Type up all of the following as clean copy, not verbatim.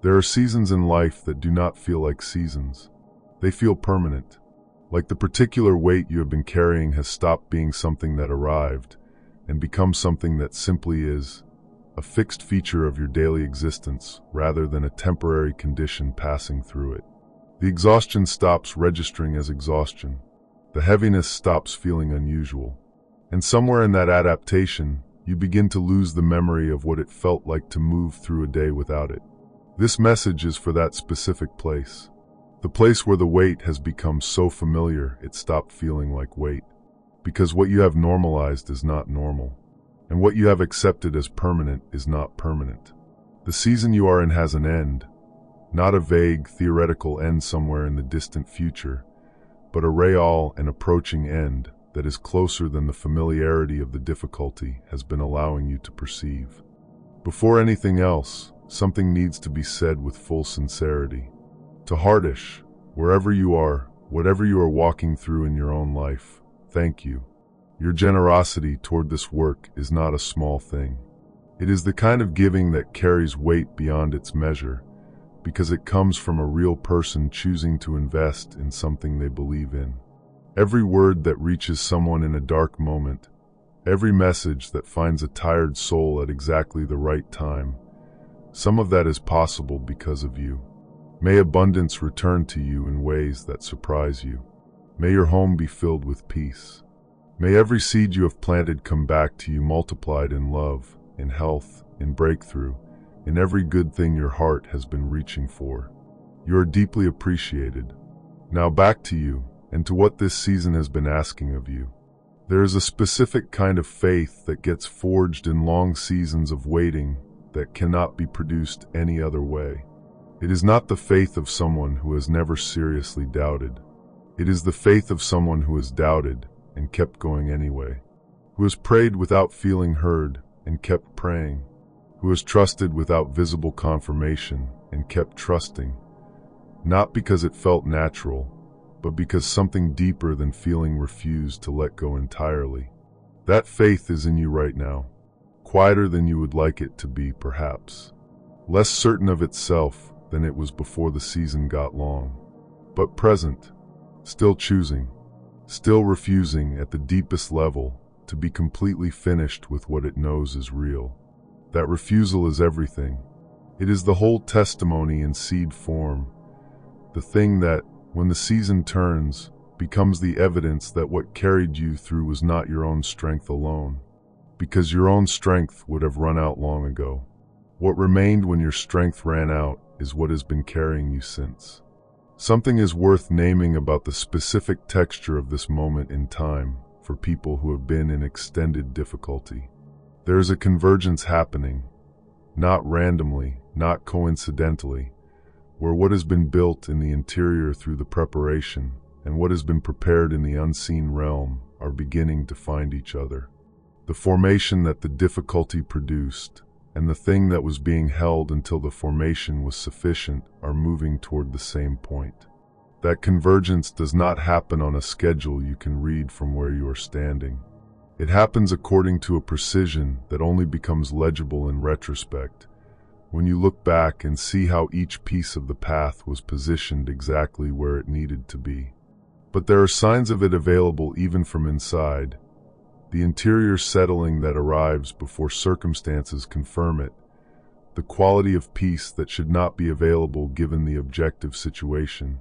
There are seasons in life that do not feel like seasons. They feel permanent. Like the particular weight you have been carrying has stopped being something that arrived and become something that simply is, a fixed feature of your daily existence rather than a temporary condition passing through it. The exhaustion stops registering as exhaustion. The heaviness stops feeling unusual. And somewhere in that adaptation, you begin to lose the memory of what it felt like to move through a day without it. This message is for that specific place. The place where the weight has become so familiar it stopped feeling like weight. Because what you have normalized is not normal. And what you have accepted as permanent is not permanent. The season you are in has an end. Not a vague, theoretical end somewhere in the distant future, but a real and approaching end that is closer than the familiarity of the difficulty has been allowing you to perceive. Before anything else, something needs to be said with full sincerity. To Hardish, wherever you are, whatever you are walking through in your own life, thank you. Your generosity toward this work is not a small thing. It is the kind of giving that carries weight beyond its measure, because it comes from a real person choosing to invest in something they believe in. Every word that reaches someone in a dark moment, every message that finds a tired soul at exactly the right time, some of that is possible because of you. May abundance return to you in ways that surprise you. May your home be filled with peace. May every seed you have planted come back to you multiplied in love, in health, in breakthrough, in every good thing your heart has been reaching for. You are deeply appreciated. Now back to you, and to what this season has been asking of you. There is a specific kind of faith that gets forged in long seasons of waiting that cannot be produced any other way. It is not the faith of someone who has never seriously doubted. It is the faith of someone who has doubted and kept going anyway, who has prayed without feeling heard and kept praying, who has trusted without visible confirmation and kept trusting, not because it felt natural, but because something deeper than feeling refused to let go entirely. That faith is in you right now, quieter than you would like it to be perhaps, less certain of itself than it was before the season got long, but present, still choosing, still refusing at the deepest level to be completely finished with what it knows is real. That refusal is everything. It is the whole testimony in seed form, the thing that, when the season turns, becomes the evidence that what carried you through was not your own strength alone, because your own strength would have run out long ago. What remained when your strength ran out is what has been carrying you since. Something is worth naming about the specific texture of this moment in time for people who have been in extended difficulty. There is a convergence happening, not randomly, not coincidentally, where what has been built in the interior through the preparation and what has been prepared in the unseen realm are beginning to find each other. The formation that the difficulty produced and the thing that was being held until the formation was sufficient are moving toward the same point. That convergence does not happen on a schedule you can read from where you are standing. It happens according to a precision that only becomes legible in retrospect, when you look back and see how each piece of the path was positioned exactly where it needed to be. But there are signs of it available even from inside, the interior settling that arrives before circumstances confirm it, the quality of peace that should not be available given the objective situation,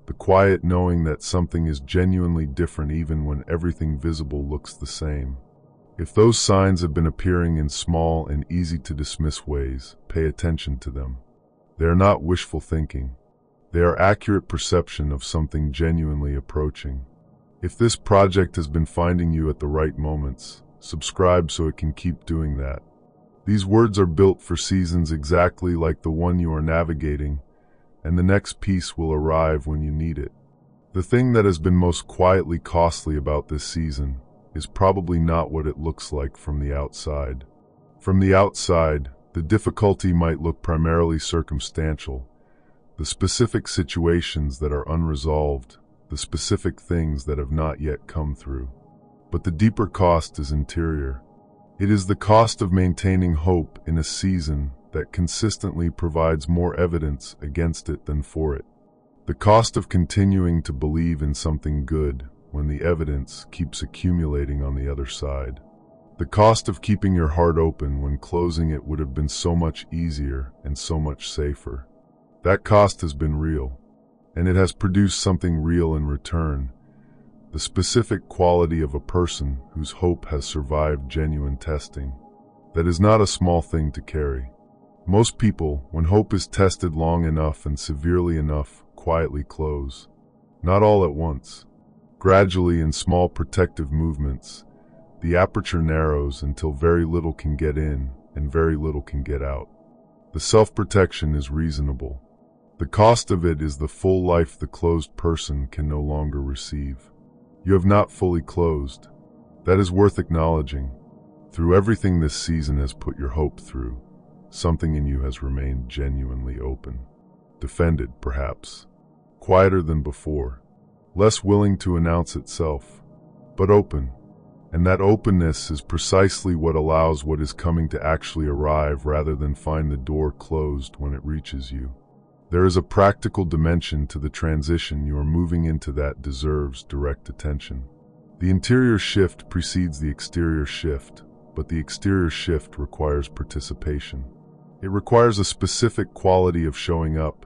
the quiet knowing that something is genuinely different even when everything visible looks the same. If those signs have been appearing in small and easy-to-dismiss ways, pay attention to them. They are not wishful thinking. They are accurate perception of something genuinely approaching. If this project has been finding you at the right moments, subscribe so it can keep doing that. These words are built for seasons exactly like the one you are navigating, and the next piece will arrive when you need it. The thing that has been most quietly costly about this season is probably not what it looks like from the outside. From the outside, the difficulty might look primarily circumstantial, the specific situations that are unresolved, the specific things that have not yet come through. But the deeper cost is interior. It is the cost of maintaining hope in a season that consistently provides more evidence against it than for it. The cost of continuing to believe in something good when the evidence keeps accumulating on the other side. The cost of keeping your heart open when closing it would have been so much easier and so much safer. That cost has been real, and it has produced something real in return. The specific quality of a person whose hope has survived genuine testing. That is not a small thing to carry. Most people, when hope is tested long enough and severely enough, quietly close. Not all at once. Gradually, in small protective movements, the aperture narrows until very little can get in and very little can get out. The self-protection is reasonable. The cost of it is the full life the closed person can no longer receive. You have not fully closed. That is worth acknowledging. Through everything this season has put your hope through, something in you has remained genuinely open. Defended, perhaps. Quieter than before. Less willing to announce itself. But open. And that openness is precisely what allows what is coming to actually arrive rather than find the door closed when it reaches you. There is a practical dimension to the transition you are moving into that deserves direct attention. The interior shift precedes the exterior shift, but the exterior shift requires participation. It requires a specific quality of showing up,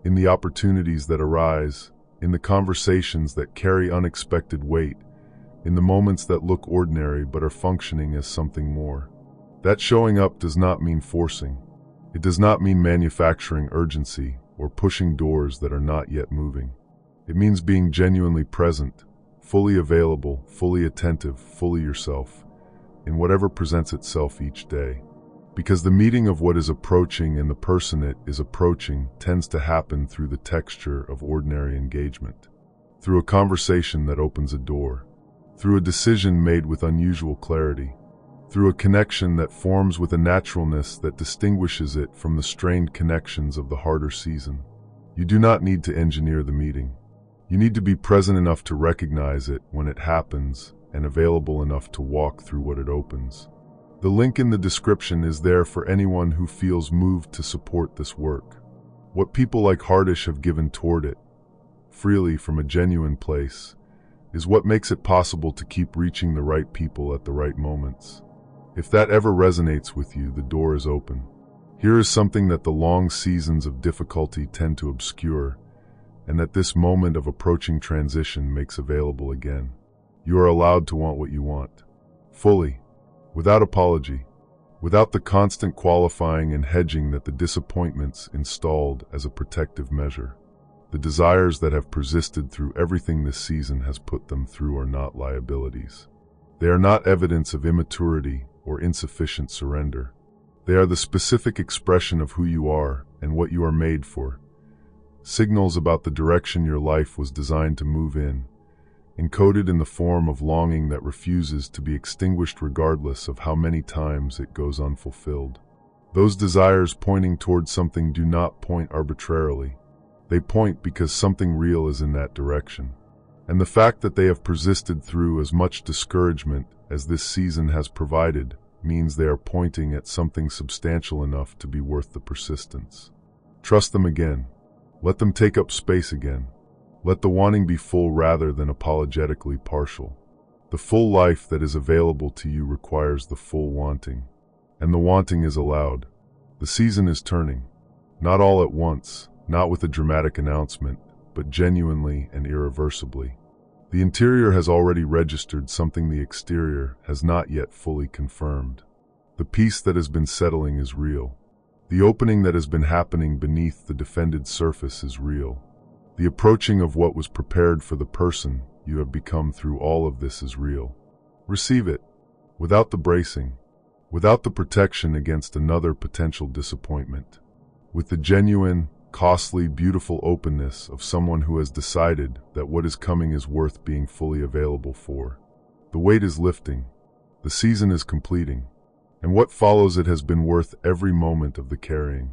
in the opportunities that arise, in the conversations that carry unexpected weight, in the moments that look ordinary but are functioning as something more. That showing up does not mean forcing. It does not mean manufacturing urgency or pushing doors that are not yet moving. It means being genuinely present, fully available, fully attentive, fully yourself, in whatever presents itself each day. Because the meeting of what is approaching and the person it is approaching tends to happen through the texture of ordinary engagement, through a conversation that opens a door, through a decision made with unusual clarity, through a connection that forms with a naturalness that distinguishes it from the strained connections of the harder season. You do not need to engineer the meeting. You need to be present enough to recognize it when it happens and available enough to walk through what it opens. The link in the description is there for anyone who feels moved to support this work. What people like Hardish have given toward it, freely from a genuine place, is what makes it possible to keep reaching the right people at the right moments. If that ever resonates with you, the door is open. Here is something that the long seasons of difficulty tend to obscure, and that this moment of approaching transition makes available again. You are allowed to want what you want. Fully. Without apology. Without the constant qualifying and hedging that the disappointments installed as a protective measure. The desires that have persisted through everything this season has put them through are not liabilities. They are not evidence of immaturity or insufficient surrender. They are the specific expression of who you are and what you are made for. Signals about the direction your life was designed to move in, encoded in the form of longing that refuses to be extinguished regardless of how many times it goes unfulfilled. Those desires pointing towards something do not point arbitrarily. They point because something real is in that direction. And the fact that they have persisted through as much discouragement as this season has provided means they are pointing at something substantial enough to be worth the persistence. Trust them again. Let them take up space again. Let the wanting be full rather than apologetically partial. The full life that is available to you requires the full wanting. And the wanting is allowed. The season is turning. Not all at once, not with a dramatic announcement, but genuinely and irreversibly. The interior has already registered something the exterior has not yet fully confirmed. The peace that has been settling is real. The opening that has been happening beneath the defended surface is real. The approaching of what was prepared for the person you have become through all of this is real. Receive it, without the bracing, without the protection against another potential disappointment, with the genuine, costly, beautiful openness of someone who has decided that what is coming is worth being fully available for. The weight is lifting, the season is completing, and what follows it has been worth every moment of the carrying.